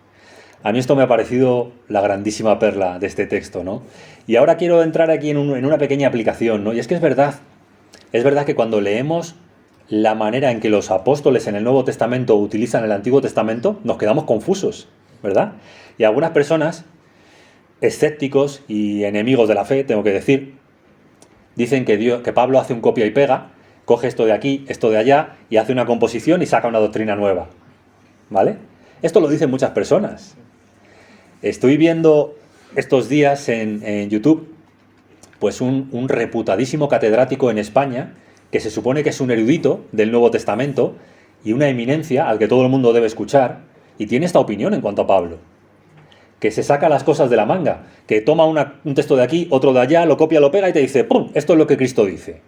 A: A mí esto me ha parecido la grandísima perla de este texto, ¿no? Y ahora quiero entrar aquí en una pequeña aplicación, ¿no? Y es que es verdad que cuando leemos la manera en que los apóstoles en el Nuevo Testamento utilizan el Antiguo Testamento, nos quedamos confusos, ¿verdad? Y algunas personas, escépticos y enemigos de la fe, tengo que decir, dicen que Pablo hace un copia y pega, coge esto de aquí, esto de allá, y hace una composición y saca una doctrina nueva, ¿vale? Esto lo dicen muchas personas. Estoy viendo estos días en YouTube, pues un reputadísimo catedrático en España, que se supone que es un erudito del Nuevo Testamento y una eminencia al que todo el mundo debe escuchar, y tiene esta opinión en cuanto a Pablo, que se saca las cosas de la manga, que toma un texto de aquí, otro de allá, lo copia, lo pega y te dice: ¡pum!, esto es lo que Cristo dice.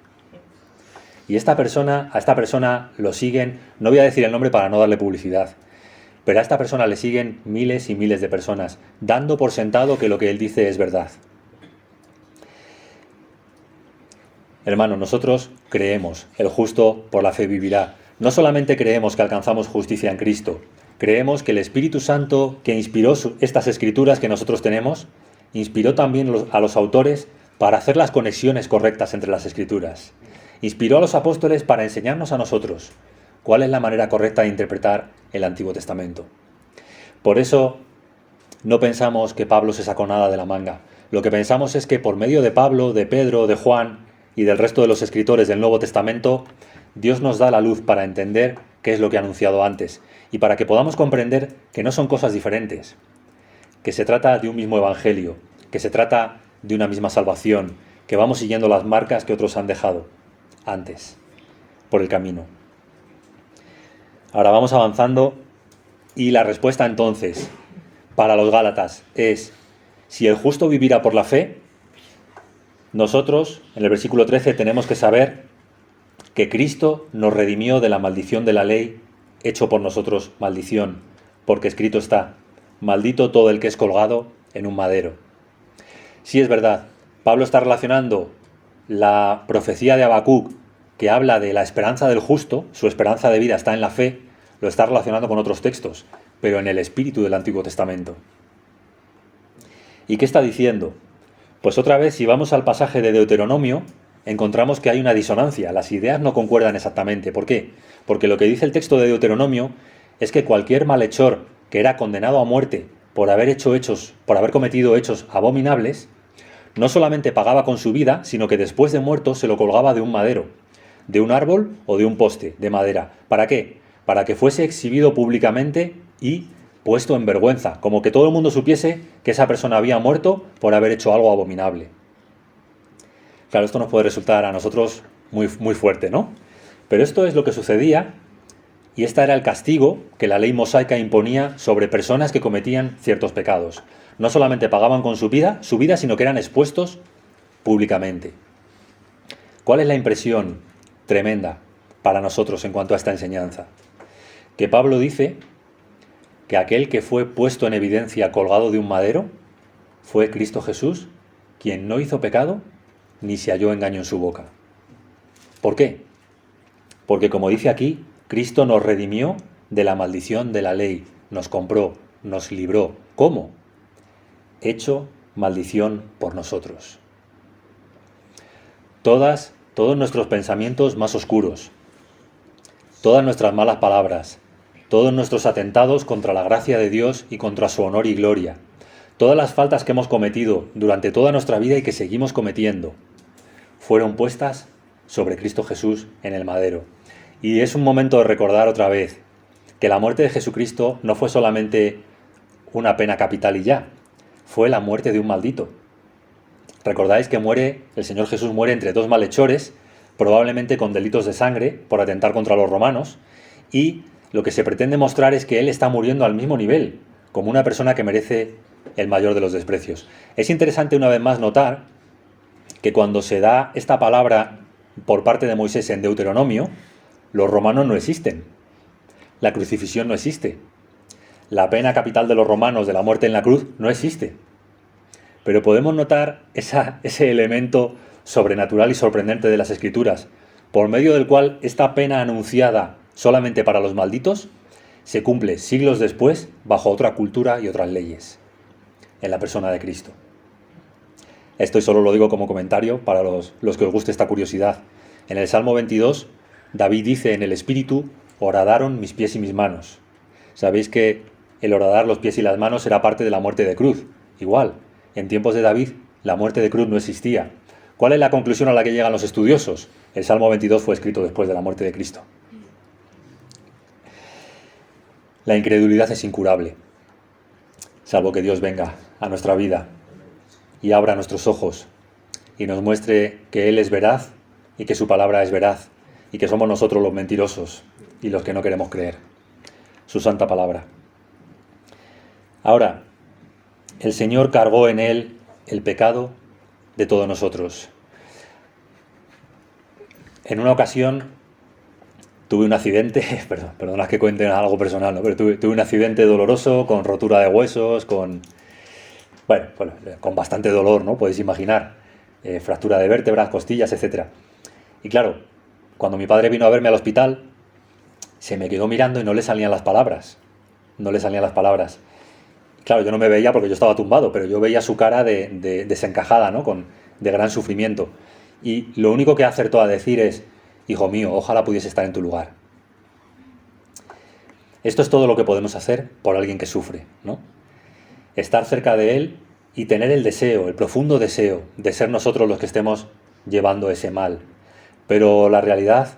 A: Y a esta persona lo siguen, no voy a decir el nombre para no darle publicidad, pero a esta persona le siguen miles y miles de personas, dando por sentado que lo que él dice es verdad. Hermano, nosotros creemos, el justo por la fe vivirá. No solamente creemos que alcanzamos justicia en Cristo, creemos que el Espíritu Santo que inspiró estas escrituras que nosotros tenemos, inspiró también a los autores para hacer las conexiones correctas entre las escrituras. Inspiró a los apóstoles para enseñarnos a nosotros cuál es la manera correcta de interpretar el Antiguo Testamento. Por eso no pensamos que Pablo se sacó nada de la manga. Lo que pensamos es que por medio de Pablo, de Pedro, de Juan y del resto de los escritores del Nuevo Testamento, Dios nos da la luz para entender qué es lo que ha anunciado antes y para que podamos comprender que no son cosas diferentes, que se trata de un mismo evangelio, que se trata de una misma salvación, que vamos siguiendo las marcas que otros han dejado antes por el camino. Ahora vamos avanzando y la respuesta entonces para los Gálatas es: si el justo vivirá por la fe, nosotros en el versículo 13 tenemos que saber que Cristo nos redimió de la maldición de la ley, hecho por nosotros maldición, porque escrito está: maldito todo el que es colgado en un madero. Sí, es verdad, Pablo está relacionando la profecía de Habacuc, que habla de la esperanza del justo, su esperanza de vida está en la fe, lo está relacionando con otros textos, pero en el espíritu del Antiguo Testamento. ¿Y qué está diciendo? Pues otra vez, si vamos al pasaje de Deuteronomio, encontramos que hay una disonancia, las ideas no concuerdan exactamente. ¿Por qué? Porque lo que dice el texto de Deuteronomio es que cualquier malhechor que era condenado a muerte por haber cometido hechos abominables, no solamente pagaba con su vida, sino que después de muerto se lo colgaba de un madero, de un árbol o de un poste de madera. ¿Para qué? Para que fuese exhibido públicamente y puesto en vergüenza, como que todo el mundo supiese que esa persona había muerto por haber hecho algo abominable. Claro, esto nos puede resultar a nosotros muy, muy fuerte, ¿no? Pero esto es lo que sucedía y este era el castigo que la ley mosaica imponía sobre personas que cometían ciertos pecados. No solamente pagaban con su vida, sino que eran expuestos públicamente. ¿Cuál es la impresión tremenda para nosotros en cuanto a esta enseñanza? Que Pablo dice que aquel que fue puesto en evidencia colgado de un madero fue Cristo Jesús, quien no hizo pecado ni se halló engaño en su boca. ¿Por qué? Porque, como dice aquí, Cristo nos redimió de la maldición de la ley, nos compró, nos libró. ¿Cómo? Hecho maldición por nosotros. Todos nuestros pensamientos más oscuros, todas nuestras malas palabras, todos nuestros atentados contra la gracia de Dios y contra su honor y gloria, todas las faltas que hemos cometido durante toda nuestra vida y que seguimos cometiendo, fueron puestas sobre Cristo Jesús en el madero. Y es un momento de recordar otra vez que la muerte de Jesucristo no fue solamente una pena capital y ya, fue la muerte de un maldito. Recordáis que el Señor Jesús muere entre dos malhechores, probablemente con delitos de sangre por atentar contra los romanos, y lo que se pretende mostrar es que Él está muriendo al mismo nivel, como una persona que merece el mayor de los desprecios. Es interesante una vez más notar que cuando se da esta palabra por parte de Moisés en Deuteronomio, los romanos no existen. La crucifixión no existe. La pena capital de los romanos de la muerte en la cruz no existe. Pero podemos notar ese elemento sobrenatural y sorprendente de las Escrituras, por medio del cual esta pena anunciada solamente para los malditos se cumple siglos después bajo otra cultura y otras leyes, en la persona de Cristo. Esto solo lo digo como comentario para los que os guste esta curiosidad. En el Salmo 22, David dice: en el Espíritu horadaron mis pies y mis manos. Sabéis que el horadar los pies y las manos era parte de la muerte de cruz. Igual, en tiempos de David, la muerte de cruz no existía. ¿Cuál es la conclusión a la que llegan los estudiosos? El Salmo 22 fue escrito después de la muerte de Cristo. La incredulidad es incurable, salvo que Dios venga a nuestra vida y abra nuestros ojos y nos muestre que Él es veraz y que su palabra es veraz y que somos nosotros los mentirosos y los que no queremos creer su santa palabra. Ahora, el Señor cargó en Él el pecado de todos nosotros. En una ocasión tuve un accidente, perdona que cuente algo personal, ¿no? Pero tuve un accidente doloroso, con rotura de huesos, con bastante dolor, ¿no? Podéis imaginar, fractura de vértebras, costillas, etc. Y claro, cuando mi padre vino a verme al hospital, se me quedó mirando y no le salían las palabras. Claro, yo no me veía porque yo estaba tumbado, pero yo veía su cara de desencajada, ¿no? De gran sufrimiento. Y lo único que acertó a decir es: hijo mío, ojalá pudiese estar en tu lugar. Esto es todo lo que podemos hacer por alguien que sufre, ¿no? Estar cerca de él y tener el deseo, el profundo deseo de ser nosotros los que estemos llevando ese mal. Pero la realidad,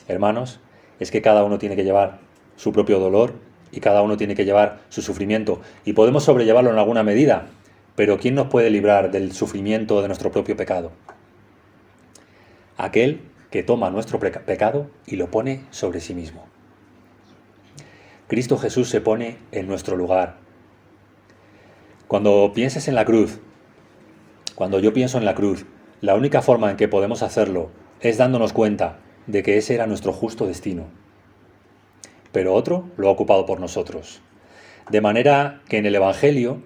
A: hermanos, es que cada uno tiene que llevar su propio dolor y cada uno tiene que llevar su sufrimiento. Y podemos sobrellevarlo en alguna medida, Pero ¿quién nos puede librar del sufrimiento de nuestro propio pecado? Aquel que toma nuestro pecado y lo pone sobre sí mismo. Cristo Jesús se pone en nuestro lugar. Cuando pienses en la cruz, cuando yo pienso en la cruz, la única forma en que podemos hacerlo es dándonos cuenta de que ese era nuestro justo destino. Pero otro lo ha ocupado por nosotros. De manera que en el Evangelio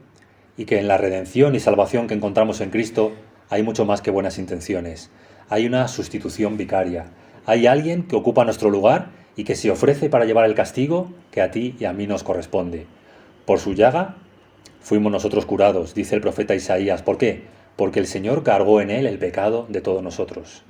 A: y que en la redención y salvación que encontramos en Cristo hay mucho más que buenas intenciones. Hay una sustitución vicaria. Hay alguien que ocupa nuestro lugar y que se ofrece para llevar el castigo que a ti y a mí nos corresponde. Por su llaga fuimos nosotros curados, dice el profeta Isaías. ¿Por qué? Porque el Señor cargó en él el pecado de todos nosotros.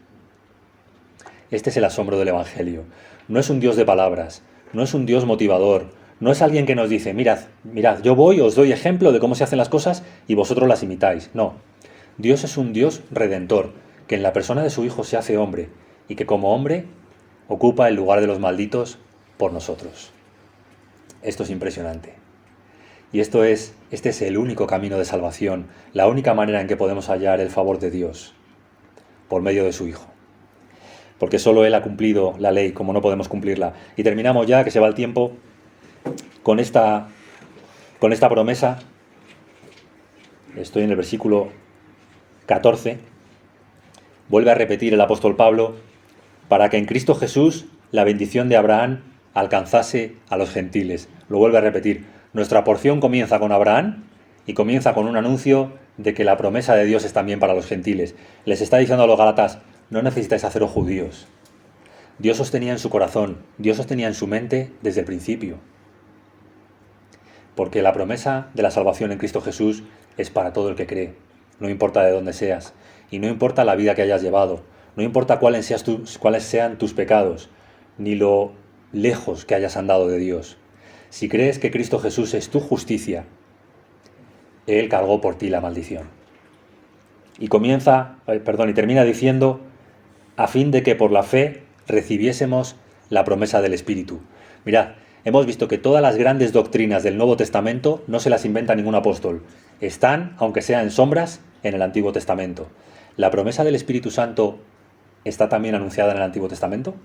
A: Este es el asombro del Evangelio. No es un Dios de palabras, no es un Dios motivador, no es alguien que nos dice, mirad, yo voy, os doy ejemplo de cómo se hacen las cosas y vosotros las imitáis. No, Dios es un Dios redentor, que en la persona de su Hijo se hace hombre y que como hombre ocupa el lugar de los malditos por nosotros. Esto es impresionante. Y este es el único camino de salvación, la única manera en que podemos hallar el favor de Dios, por medio de su Hijo. Porque solo Él ha cumplido la ley, como no podemos cumplirla. Y terminamos ya, que se va el tiempo, con esta promesa. Estoy en el versículo 14. Vuelve a repetir el apóstol Pablo, para que en Cristo Jesús la bendición de Abraham alcanzase a los gentiles. Lo vuelve a repetir. Nuestra porción comienza con Abraham y comienza con un anuncio de que la promesa de Dios es también para los gentiles. Les está diciendo a los gálatas, no necesitáis haceros judíos. Dios os tenía en su corazón, Dios os tenía en su mente desde el principio. Porque la promesa de la salvación en Cristo Jesús es para todo el que cree. No importa de dónde seas y no importa la vida que hayas llevado. No importa cuáles sean tus pecados, ni lo lejos que hayas andado de Dios. Si crees que Cristo Jesús es tu justicia, Él cargó por ti la maldición. Y termina diciendo, a fin de que por la fe recibiésemos la promesa del Espíritu. Mirad, hemos visto que todas las grandes doctrinas del Nuevo Testamento no se las inventa ningún apóstol. Están, aunque sea en sombras, en el Antiguo Testamento. ¿La promesa del Espíritu Santo está también anunciada en el Antiguo Testamento?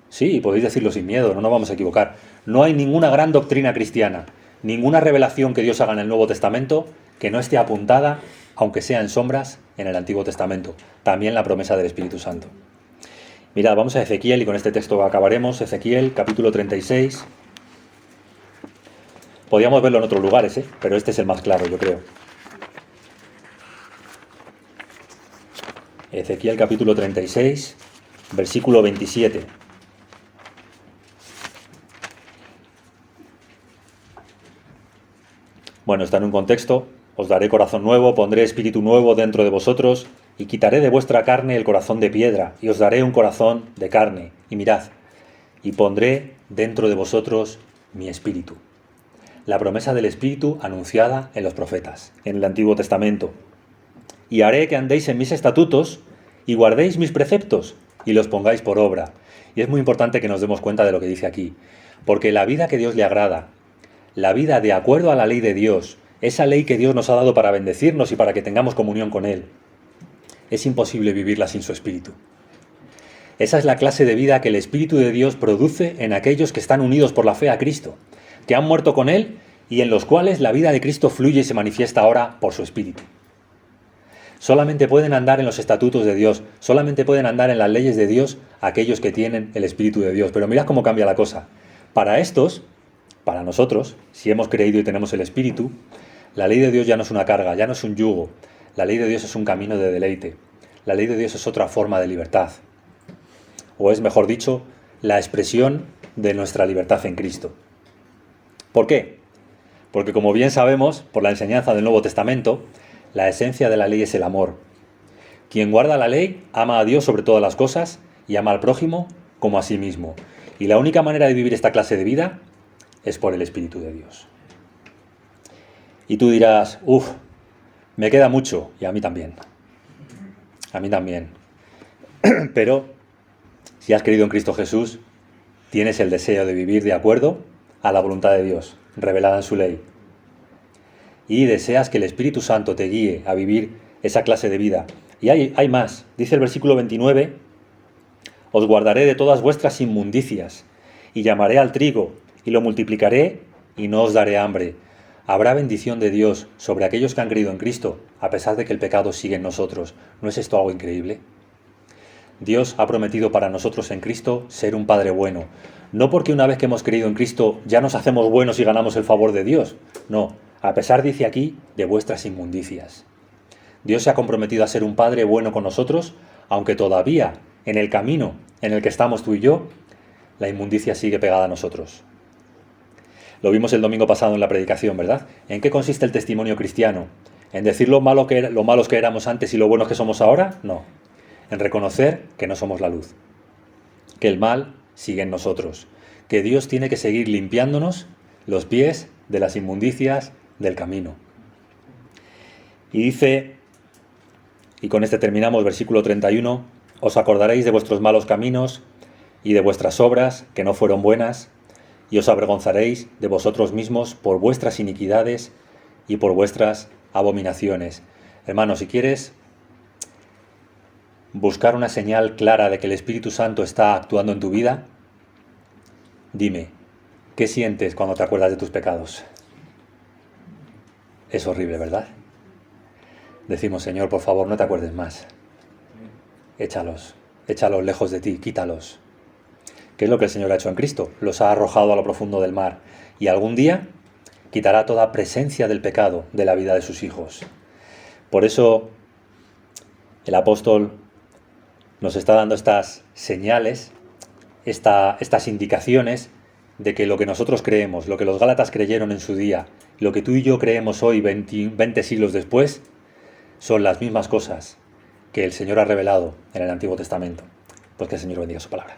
A: Sí, podéis decirlo sin miedo, no nos vamos a equivocar. No hay ninguna gran doctrina cristiana, ninguna revelación que Dios haga en el Nuevo Testamento que no esté apuntada, aunque sea en sombras, en el Antiguo Testamento. También la promesa del Espíritu Santo. Mirad, vamos a Ezequiel y con este texto acabaremos. Ezequiel, capítulo 36. Podríamos verlo en otros lugares, pero este es el más claro, yo creo. Ezequiel, capítulo 36, versículo 27. Bueno, está en un contexto. Os daré corazón nuevo, pondré espíritu nuevo dentro de vosotros y quitaré de vuestra carne el corazón de piedra y os daré un corazón de carne. Y mirad, y pondré dentro de vosotros mi espíritu. La promesa del espíritu anunciada en los profetas, en el Antiguo Testamento. Y haré que andéis en mis estatutos y guardéis mis preceptos y los pongáis por obra. Y es muy importante que nos demos cuenta de lo que dice aquí, porque la vida que Dios le agrada, la vida de acuerdo a la ley de Dios, esa ley que Dios nos ha dado para bendecirnos y para que tengamos comunión con Él, es imposible vivirla sin su Espíritu. Esa es la clase de vida que el Espíritu de Dios produce en aquellos que están unidos por la fe a Cristo, que han muerto con Él y en los cuales la vida de Cristo fluye y se manifiesta ahora por su Espíritu. Solamente pueden andar en los estatutos de Dios, solamente pueden andar en las leyes de Dios aquellos que tienen el Espíritu de Dios. Pero mirad cómo cambia la cosa. Para estos, para nosotros, si hemos creído y tenemos el Espíritu, la ley de Dios ya no es una carga, ya no es un yugo. La ley de Dios es un camino de deleite. La ley de Dios es otra forma de libertad. O es, mejor dicho, la expresión de nuestra libertad en Cristo. ¿Por qué? Porque como bien sabemos, por la enseñanza del Nuevo Testamento, la esencia de la ley es el amor. Quien guarda la ley ama a Dios sobre todas las cosas y ama al prójimo como a sí mismo. Y la única manera de vivir esta clase de vida es por el Espíritu de Dios. Y tú dirás, me queda mucho, y a mí también. A mí también. Pero, si has creído en Cristo Jesús, tienes el deseo de vivir de acuerdo a la voluntad de Dios, revelada en su ley. y deseas que el Espíritu Santo te guíe a vivir esa clase de vida. Y hay más. Dice el versículo 29, os guardaré de todas vuestras inmundicias, y llamaré al trigo, y lo multiplicaré, y no os daré hambre. Habrá bendición de Dios sobre aquellos que han creído en Cristo, a pesar de que el pecado sigue en nosotros. ¿No es esto algo increíble? Dios ha prometido para nosotros en Cristo ser un Padre bueno. No porque una vez que hemos creído en Cristo ya nos hacemos buenos y ganamos el favor de Dios. No, a pesar, dice aquí, de vuestras inmundicias. Dios se ha comprometido a ser un Padre bueno con nosotros, aunque todavía en el camino en el que estamos tú y yo, la inmundicia sigue pegada a nosotros. Lo vimos el domingo pasado en la predicación, ¿verdad? ¿En qué consiste el testimonio cristiano? ¿En decir lo malos que éramos antes y lo buenos que somos ahora? No. En reconocer que no somos la luz, que el mal sigue en nosotros, que Dios tiene que seguir limpiándonos los pies de las inmundicias del camino. Y dice, y con este terminamos, versículo 31, os acordaréis de vuestros malos caminos y de vuestras obras que no fueron buenas, y os avergonzaréis de vosotros mismos por vuestras iniquidades y por vuestras abominaciones. Hermano, si quieres buscar una señal clara de que el Espíritu Santo está actuando en tu vida, dime, ¿qué sientes cuando te acuerdas de tus pecados? Es horrible, ¿verdad? Decimos, Señor, por favor, no te acuerdes más. Échalos lejos de ti, quítalos. ¿Qué es lo que el Señor ha hecho en Cristo? Los ha arrojado a lo profundo del mar. Y algún día quitará toda presencia del pecado de la vida de sus hijos. Por eso el apóstol nos está dando estas señales, estas indicaciones de que lo que nosotros creemos, lo que los Gálatas creyeron en su día, lo que tú y yo creemos hoy, 20 siglos después, son las mismas cosas que el Señor ha revelado en el Antiguo Testamento. Pues que el Señor bendiga su palabra.